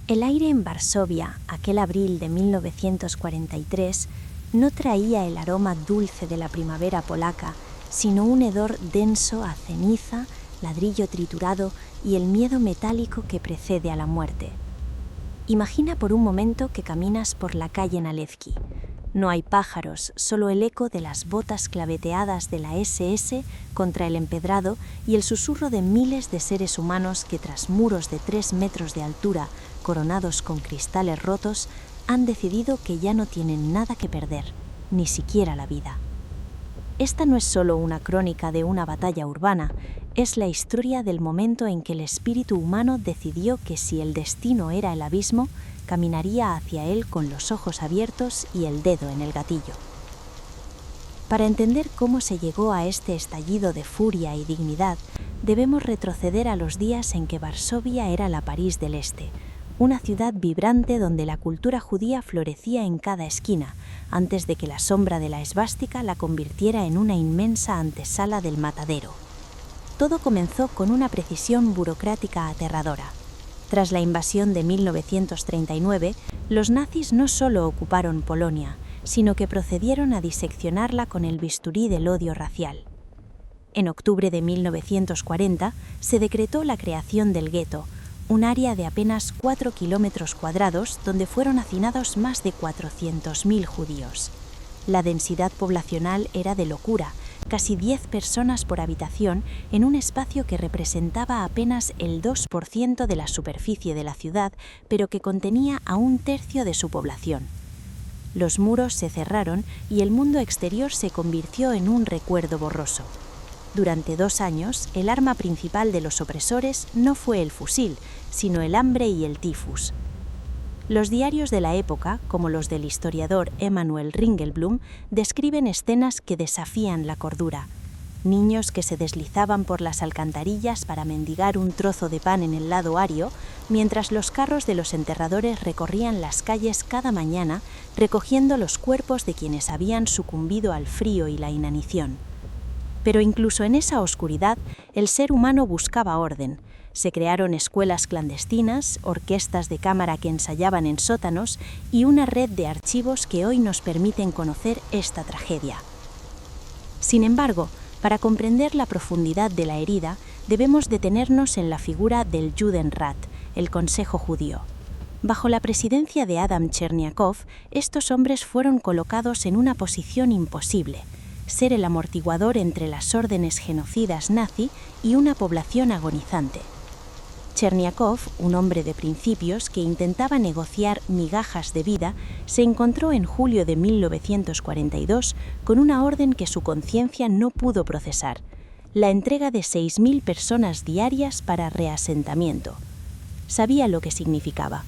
El aire en Varsovia, aquel abril de 1943, no traía el aroma dulce de la primavera polaca, sino un hedor denso a ceniza, ladrillo triturado y el miedo metálico que precede a la muerte. Imagina por un momento que caminas por la calle Nalecki. No hay pájaros, solo el eco de las botas claveteadas de la SS contra el empedrado y el susurro de miles de seres humanos que tras muros de 3 metros de altura, coronados con cristales rotos, han decidido que ya no tienen nada que perder, ni siquiera la vida. Esta no es solo una crónica de una batalla urbana, es la historia del momento en que el espíritu humano decidió que si el destino era el abismo, caminaría hacia él con los ojos abiertos y el dedo en el gatillo. Para entender cómo se llegó a este estallido de furia y dignidad, debemos retroceder a los días en que Varsovia era la París del Este, una ciudad vibrante donde la cultura judía florecía en cada esquina, antes de que la sombra de la esvástica la convirtiera en una inmensa antesala del matadero. Todo comenzó con una precisión burocrática aterradora. Tras la invasión de 1939, los nazis no solo ocuparon Polonia, sino que procedieron a diseccionarla con el bisturí del odio racial. En octubre de 1940 se decretó la creación del gueto, un área de apenas 4 kilómetros cuadrados donde fueron hacinados más de 400.000 judíos. La densidad poblacional era de locura, casi 10 personas por habitación en un espacio que representaba apenas el 2% de la superficie de la ciudad, pero que contenía a 1/3 de su población. Los muros se cerraron y el mundo exterior se convirtió en un recuerdo borroso. Durante 2 años, el arma principal de los opresores no fue el fusil, sino el hambre y el tifus. Los diarios de la época, como los del historiador Emanuel Ringelblum, describen escenas que desafían la cordura. Niños que se deslizaban por las alcantarillas para mendigar un trozo de pan en el lado ario, mientras los carros de los enterradores recorrían las calles cada mañana, recogiendo los cuerpos de quienes habían sucumbido al frío y la inanición. Pero incluso en esa oscuridad, el ser humano buscaba orden. Se crearon escuelas clandestinas, orquestas de cámara que ensayaban en sótanos y una red de archivos que hoy nos permiten conocer esta tragedia. Sin embargo, para comprender la profundidad de la herida, debemos detenernos en la figura del Judenrat, el Consejo Judío. Bajo la presidencia de Adam Cherniakov, estos hombres fueron colocados en una posición imposible: ser el amortiguador entre las órdenes genocidas nazi y una población agonizante. Cherniakov, un hombre de principios que intentaba negociar migajas de vida, se encontró en julio de 1942 con una orden que su conciencia no pudo procesar: la entrega de 6.000 personas diarias para reasentamiento. Sabía lo que significaba.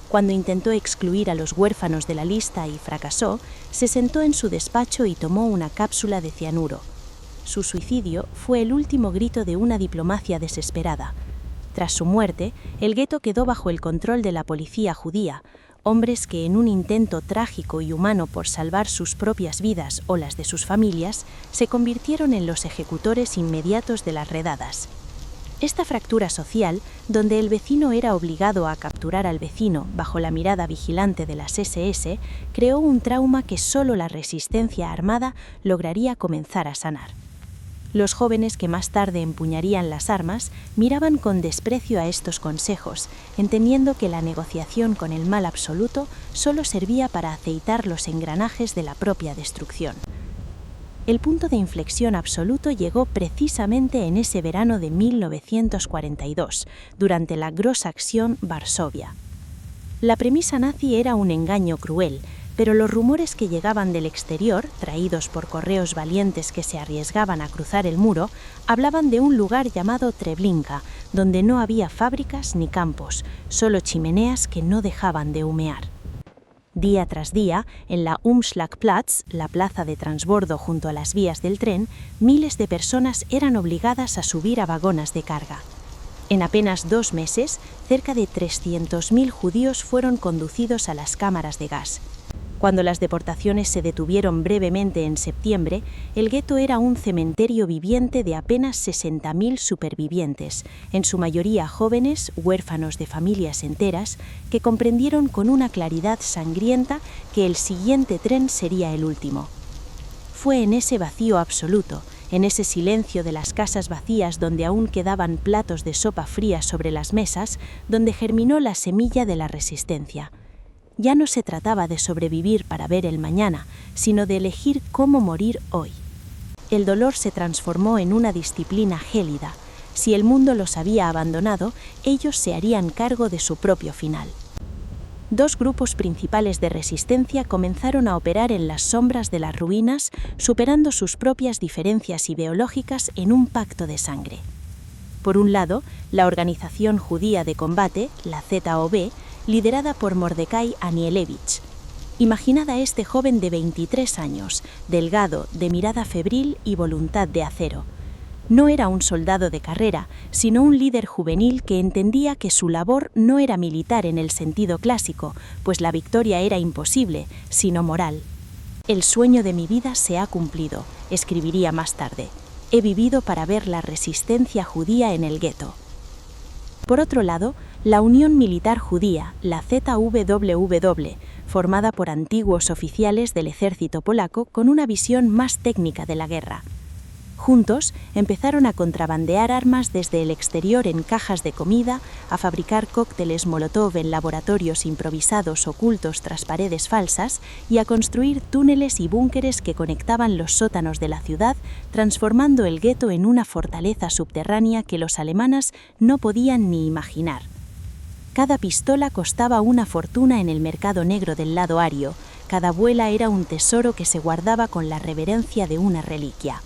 Cuando intentó excluir a los huérfanos de la lista y fracasó, se sentó en su despacho y tomó una cápsula de cianuro. Su suicidio fue el último grito de una diplomacia desesperada. Tras su muerte, el gueto quedó bajo el control de la policía judía, hombres que en un intento trágico y humano por salvar sus propias vidas o las de sus familias, se convirtieron en los ejecutores inmediatos de las redadas. Esta fractura social, donde el vecino era obligado a capturar al vecino bajo la mirada vigilante de las SS, creó un trauma que solo la resistencia armada lograría comenzar a sanar. Los jóvenes que más tarde empuñarían las armas miraban con desprecio a estos consejos, entendiendo que la negociación con el mal absoluto solo servía para aceitar los engranajes de la propia destrucción. El punto de inflexión absoluto llegó precisamente en ese verano de 1942, durante la Großaktion Varsovia. La premisa nazi era un engaño cruel, pero los rumores que llegaban del exterior, traídos por correos valientes que se arriesgaban a cruzar el muro, hablaban de un lugar llamado Treblinka, donde no había fábricas ni campos, solo chimeneas que no dejaban de humear. Día tras día, en la Umschlagplatz, la plaza de transbordo junto a las vías del tren, miles de personas eran obligadas a subir a vagones de carga. En apenas 2 meses, cerca de 300.000 judíos fueron conducidos a las cámaras de gas. Cuando las deportaciones se detuvieron brevemente en septiembre, el gueto era un cementerio viviente de apenas 60.000 supervivientes, en su mayoría jóvenes, huérfanos de familias enteras, que comprendieron con una claridad sangrienta que el siguiente tren sería el último. Fue en ese vacío absoluto, en ese silencio de las casas vacías donde aún quedaban platos de sopa fría sobre las mesas, donde germinó la semilla de la resistencia. Ya no se trataba de sobrevivir para ver el mañana, sino de elegir cómo morir hoy. El dolor se transformó en una disciplina gélida. Si el mundo los había abandonado, ellos se harían cargo de su propio final. Dos grupos principales de resistencia comenzaron a operar en las sombras de las ruinas, superando sus propias diferencias ideológicas en un pacto de sangre. Por un lado, la Organización Judía de Combate, la ZOB, liderada por Mordecai Anielewicz. Imaginad a este joven de 23 años, delgado, de mirada febril y voluntad de acero. No era un soldado de carrera, sino un líder juvenil que entendía que su labor no era militar en el sentido clásico, pues la victoria era imposible, sino moral. «El sueño de mi vida se ha cumplido», escribiría más tarde. «He vivido para ver la resistencia judía en el gueto». Por otro lado, la Unión Militar Judía, la ZWW, formada por antiguos oficiales del ejército polaco con una visión más técnica de la guerra. Juntos empezaron a contrabandear armas desde el exterior en cajas de comida, a fabricar cócteles Molotov en laboratorios improvisados ocultos tras paredes falsas y a construir túneles y búnkeres que conectaban los sótanos de la ciudad, transformando el gueto en una fortaleza subterránea que los alemanes no podían ni imaginar. Cada pistola costaba una fortuna en el mercado negro del lado ario, cada buela era un tesoro que se guardaba con la reverencia de una reliquia.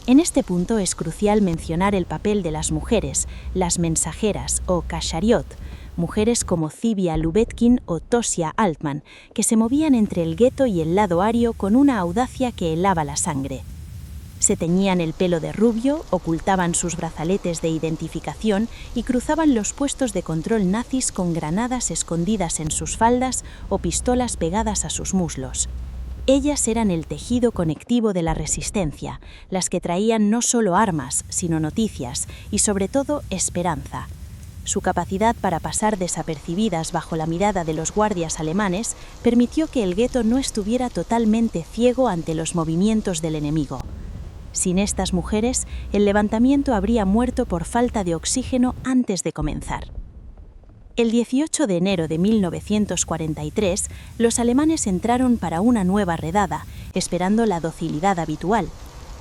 En este punto es crucial mencionar el papel de las mujeres, las mensajeras o kashariot, mujeres como Zivia Lubetkin o Tosia Altman, que se movían entre el gueto y el lado ario con una audacia que helaba la sangre. Se teñían el pelo de rubio, ocultaban sus brazaletes de identificación y cruzaban los puestos de control nazis con granadas escondidas en sus faldas o pistolas pegadas a sus muslos. Ellas eran el tejido conectivo de la resistencia, las que traían no solo armas, sino noticias y, sobre todo, esperanza. Su capacidad para pasar desapercibidas bajo la mirada de los guardias alemanes permitió que el gueto no estuviera totalmente ciego ante los movimientos del enemigo. Sin estas mujeres, el levantamiento habría muerto por falta de oxígeno antes de comenzar. El 18 de enero de 1943, los alemanes entraron para una nueva redada, esperando la docilidad habitual.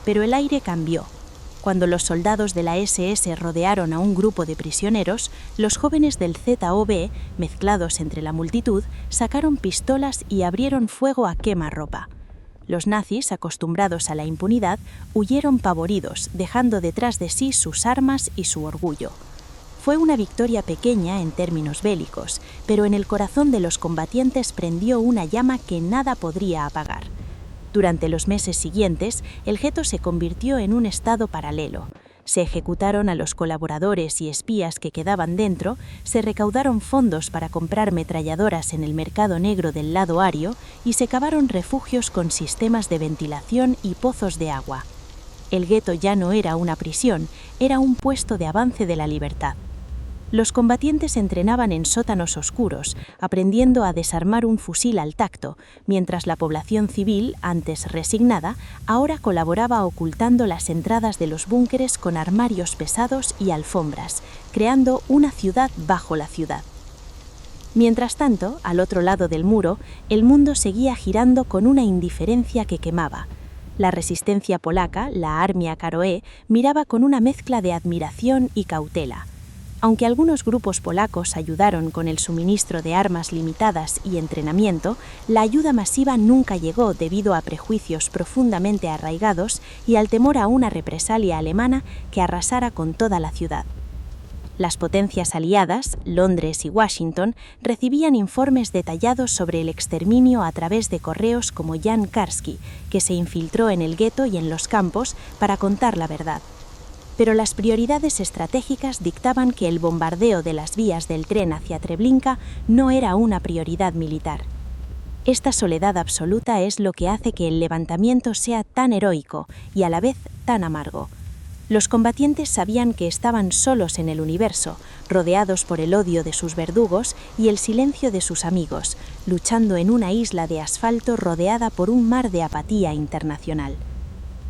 Pero el aire cambió. Cuando los soldados de la SS rodearon a un grupo de prisioneros, los jóvenes del ZOB, mezclados entre la multitud, sacaron pistolas y abrieron fuego a quemarropa. Los nazis, acostumbrados a la impunidad, huyeron pavoridos, dejando detrás de sí sus armas y su orgullo. Fue una victoria pequeña en términos bélicos, pero en el corazón de los combatientes prendió una llama que nada podría apagar. Durante los meses siguientes, el gueto se convirtió en un estado paralelo. Se ejecutaron a los colaboradores y espías que quedaban dentro, se recaudaron fondos para comprar metralladoras en el mercado negro del lado ario y se cavaron refugios con sistemas de ventilación y pozos de agua. El gueto ya no era una prisión, era un puesto de avance de la libertad. Los combatientes entrenaban en sótanos oscuros, aprendiendo a desarmar un fusil al tacto, mientras la población civil, antes resignada, ahora colaboraba ocultando las entradas de los búnkeres con armarios pesados y alfombras, creando una ciudad bajo la ciudad. Mientras tanto, al otro lado del muro, el mundo seguía girando con una indiferencia que quemaba. La resistencia polaca, la Armia Karoe, miraba con una mezcla de admiración y cautela. Aunque algunos grupos polacos ayudaron con el suministro de armas limitadas y entrenamiento, la ayuda masiva nunca llegó debido a prejuicios profundamente arraigados y al temor a una represalia alemana que arrasara con toda la ciudad. Las potencias aliadas, Londres y Washington, recibían informes detallados sobre el exterminio a través de correos como Jan Karski, que se infiltró en el gueto y en los campos para contar la verdad. Pero las prioridades estratégicas dictaban que el bombardeo de las vías del tren hacia Treblinka no era una prioridad militar. Esta soledad absoluta es lo que hace que el levantamiento sea tan heroico y a la vez tan amargo. Los combatientes sabían que estaban solos en el universo, rodeados por el odio de sus verdugos y el silencio de sus amigos, luchando en una isla de asfalto rodeada por un mar de apatía internacional.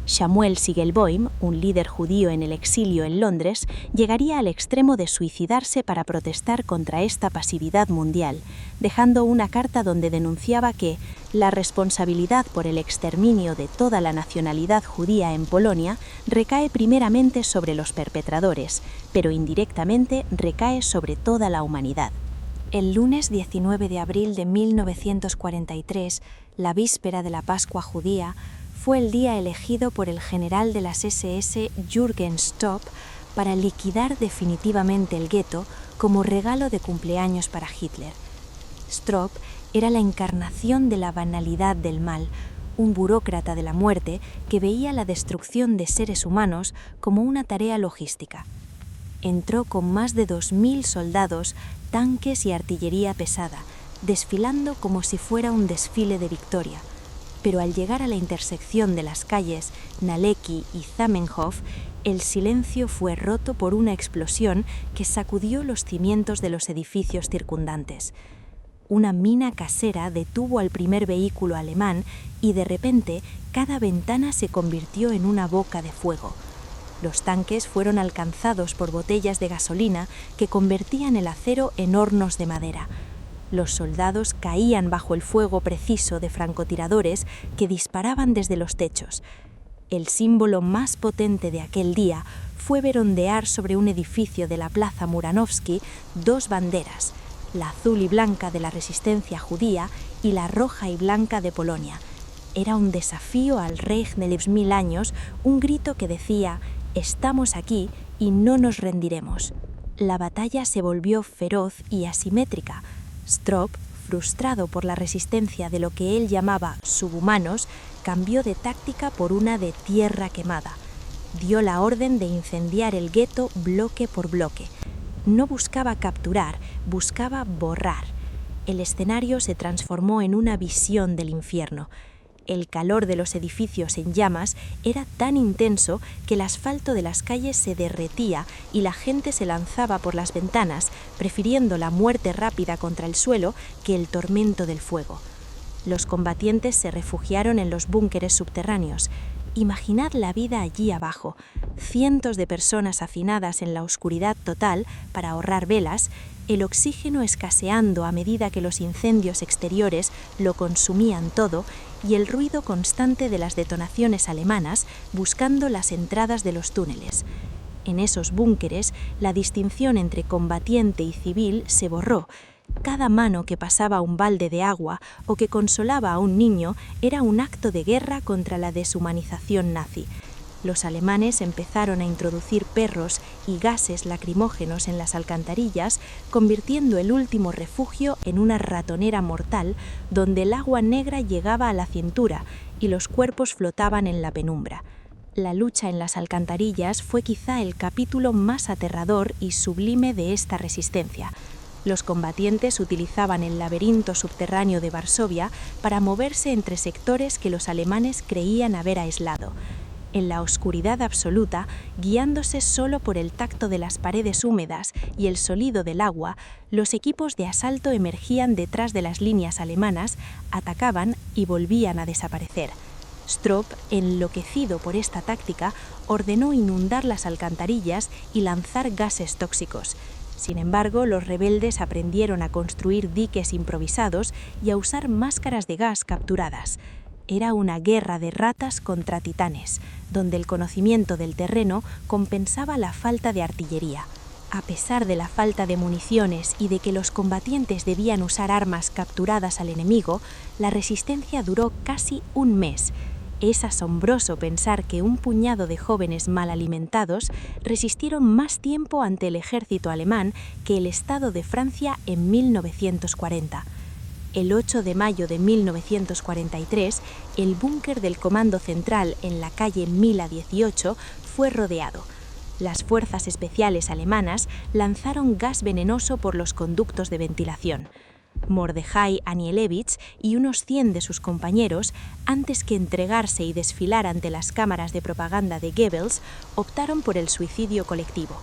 Samuel Sigelboim, un líder judío en el exilio en Londres, llegaría al extremo de suicidarse para protestar contra esta pasividad mundial, dejando una carta donde denunciaba que la responsabilidad por el exterminio de toda la nacionalidad judía en Polonia recae primeramente sobre los perpetradores, pero indirectamente recae sobre toda la humanidad. El lunes 19 de abril de 1943, la víspera de la Pascua judía, fue el día elegido por el general de las SS Jürgen Stopp para liquidar definitivamente el gueto como regalo de cumpleaños para Hitler. Stopp era la encarnación de la banalidad del mal, un burócrata de la muerte que veía la destrucción de seres humanos como una tarea logística. Entró con más de 2000 soldados, tanques y artillería pesada, desfilando como si fuera un desfile de victoria. Pero al llegar a la intersección de las calles Nalecky y Zamenhof, el silencio fue roto por una explosión que sacudió los cimientos de los edificios circundantes. Una mina casera detuvo al primer vehículo alemán y de repente cada ventana se convirtió en una boca de fuego. Los tanques fueron alcanzados por botellas de gasolina que convertían el acero en hornos de madera. Los soldados caían bajo el fuego preciso de francotiradores que disparaban desde los techos. El símbolo más potente de aquel día fue ver ondear sobre un edificio de la Plaza Muranovsky dos banderas, la azul y blanca de la resistencia judía y la roja y blanca de Polonia. Era un desafío al Reich de los 1000 años, un grito que decía: «Estamos aquí y no nos rendiremos». La batalla se volvió feroz y asimétrica. Stopp, frustrado por la resistencia de lo que él llamaba subhumanos, cambió de táctica por una de tierra quemada. Dio la orden de incendiar el gueto bloque por bloque. No buscaba capturar, buscaba borrar. El escenario se transformó en una visión del infierno. El calor de los edificios en llamas era tan intenso que el asfalto de las calles se derretía y la gente se lanzaba por las ventanas, prefiriendo la muerte rápida contra el suelo que el tormento del fuego. Los combatientes se refugiaron en los búnkeres subterráneos. Imaginad la vida allí abajo, cientos de personas hacinadas en la oscuridad total para ahorrar velas, el oxígeno escaseando a medida que los incendios exteriores lo consumían todo y el ruido constante de las detonaciones alemanas buscando las entradas de los túneles. En esos búnkeres, la distinción entre combatiente y civil se borró. Cada mano que pasaba un balde de agua o que consolaba a un niño era un acto de guerra contra la deshumanización nazi. Los alemanes empezaron a introducir perros y gases lacrimógenos en las alcantarillas, convirtiendo el último refugio en una ratonera mortal donde el agua negra llegaba a la cintura y los cuerpos flotaban en la penumbra. La lucha en las alcantarillas fue quizá el capítulo más aterrador y sublime de esta resistencia. Los combatientes utilizaban el laberinto subterráneo de Varsovia para moverse entre sectores que los alemanes creían haber aislado. En la oscuridad absoluta, guiándose solo por el tacto de las paredes húmedas y el sonido del agua, los equipos de asalto emergían detrás de las líneas alemanas, atacaban y volvían a desaparecer. Stopp, enloquecido por esta táctica, ordenó inundar las alcantarillas y lanzar gases tóxicos. Sin embargo, los rebeldes aprendieron a construir diques improvisados y a usar máscaras de gas capturadas. Era una guerra de ratas contra titanes, donde el conocimiento del terreno compensaba la falta de artillería. A pesar de la falta de municiones y de que los combatientes debían usar armas capturadas al enemigo, la resistencia duró casi un mes. Es asombroso pensar que un puñado de jóvenes mal alimentados resistieron más tiempo ante el ejército alemán que el Estado de Francia en 1940. El 8 de mayo de 1943, el búnker del Comando Central en la calle Mila 18 fue rodeado. Las fuerzas especiales alemanas lanzaron gas venenoso por los conductos de ventilación. Mordechai Anielewicz y unos 100 de sus compañeros, antes que entregarse y desfilar ante las cámaras de propaganda de Goebbels, optaron por el suicidio colectivo.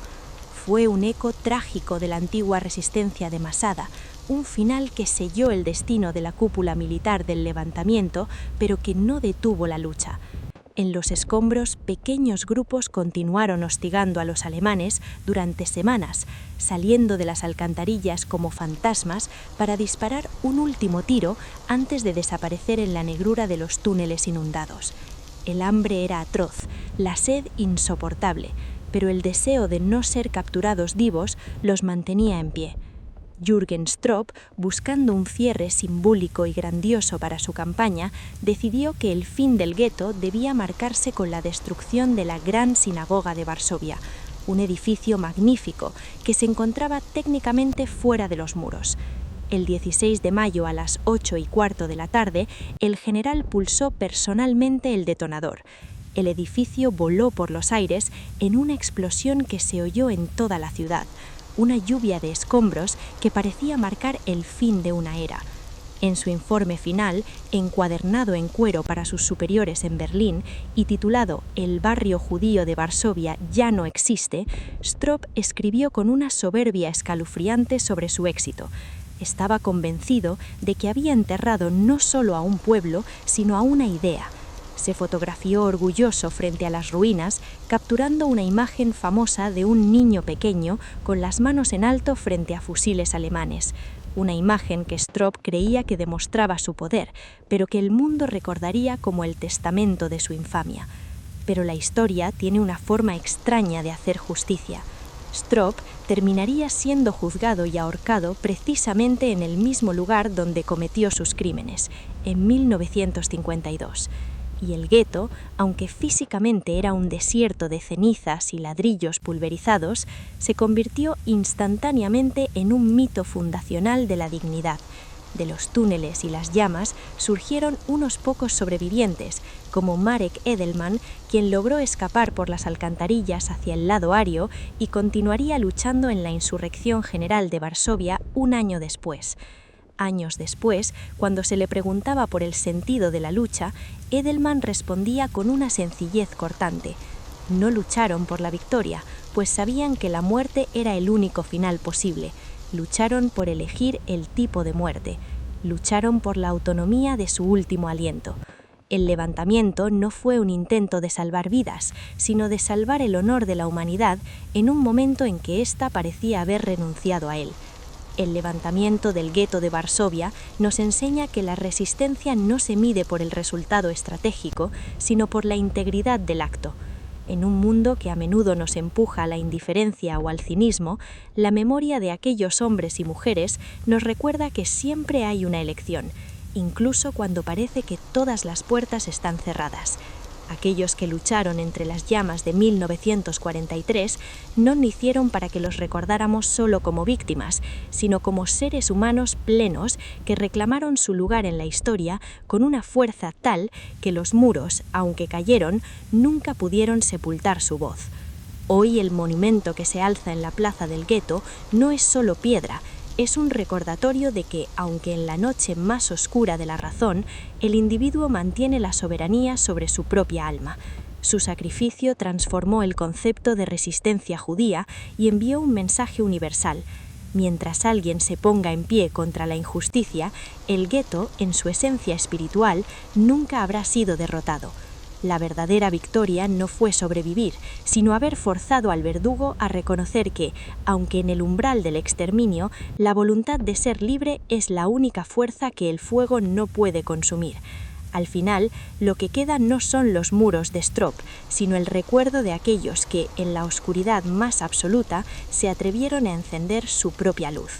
Fue un eco trágico de la antigua resistencia de Masada, un final que selló el destino de la cúpula militar del levantamiento, pero que no detuvo la lucha. En los escombros, pequeños grupos continuaron hostigando a los alemanes durante semanas, saliendo de las alcantarillas como fantasmas para disparar un último tiro antes de desaparecer en la negrura de los túneles inundados. El hambre era atroz, la sed insoportable, pero el deseo de no ser capturados vivos los mantenía en pie. Jürgen Stroop, buscando un cierre simbólico y grandioso para su campaña, decidió que el fin del gueto debía marcarse con la destrucción de la Gran Sinagoga de Varsovia, un edificio magnífico que se encontraba técnicamente fuera de los muros. El 16 de mayo a las 8:15 de la tarde, el general pulsó personalmente el detonador. El edificio voló por los aires en una explosión que se oyó en toda la ciudad, una lluvia de escombros que parecía marcar el fin de una era. En su informe final, encuadernado en cuero para sus superiores en Berlín y titulado «El barrio judío de Varsovia ya no existe», Stroop escribió con una soberbia escalofriante sobre su éxito. Estaba convencido de que había enterrado no solo a un pueblo, sino a una idea. Se fotografió orgulloso frente a las ruinas, capturando una imagen famosa de un niño pequeño con las manos en alto frente a fusiles alemanes. Una imagen que Stroop creía que demostraba su poder, pero que el mundo recordaría como el testamento de su infamia. Pero la historia tiene una forma extraña de hacer justicia. Stroop terminaría siendo juzgado y ahorcado precisamente en el mismo lugar donde cometió sus crímenes, en 1952. Y el gueto, aunque físicamente era un desierto de cenizas y ladrillos pulverizados, se convirtió instantáneamente en un mito fundacional de la dignidad. De los túneles y las llamas surgieron unos pocos sobrevivientes, como Marek Edelman, quien logró escapar por las alcantarillas hacia el lado ario y continuaría luchando en la insurrección general de Varsovia un año después. Años después, cuando se le preguntaba por el sentido de la lucha, Edelman respondía con una sencillez cortante. No lucharon por la victoria, pues sabían que la muerte era el único final posible. Lucharon por elegir el tipo de muerte. Lucharon por la autonomía de su último aliento. El levantamiento no fue un intento de salvar vidas, sino de salvar el honor de la humanidad en un momento en que ésta parecía haber renunciado a él. El levantamiento del gueto de Varsovia nos enseña que la resistencia no se mide por el resultado estratégico, sino por la integridad del acto. En un mundo que a menudo nos empuja a la indiferencia o al cinismo, la memoria de aquellos hombres y mujeres nos recuerda que siempre hay una elección, incluso cuando parece que todas las puertas están cerradas. Aquellos que lucharon entre las llamas de 1943 no nacieron para que los recordáramos solo como víctimas, sino como seres humanos plenos que reclamaron su lugar en la historia con una fuerza tal que los muros, aunque cayeron, nunca pudieron sepultar su voz. Hoy el monumento que se alza en la plaza del gueto no es solo piedra, es un recordatorio de que, aunque en la noche más oscura de la razón, el individuo mantiene la soberanía sobre su propia alma. Su sacrificio transformó el concepto de resistencia judía y envió un mensaje universal. Mientras alguien se ponga en pie contra la injusticia, el gueto, en su esencia espiritual, nunca habrá sido derrotado. La verdadera victoria no fue sobrevivir, sino haber forzado al verdugo a reconocer que, aunque en el umbral del exterminio, la voluntad de ser libre es la única fuerza que el fuego no puede consumir. Al final, lo que queda no son los muros de Stroop, sino el recuerdo de aquellos que, en la oscuridad más absoluta, se atrevieron a encender su propia luz.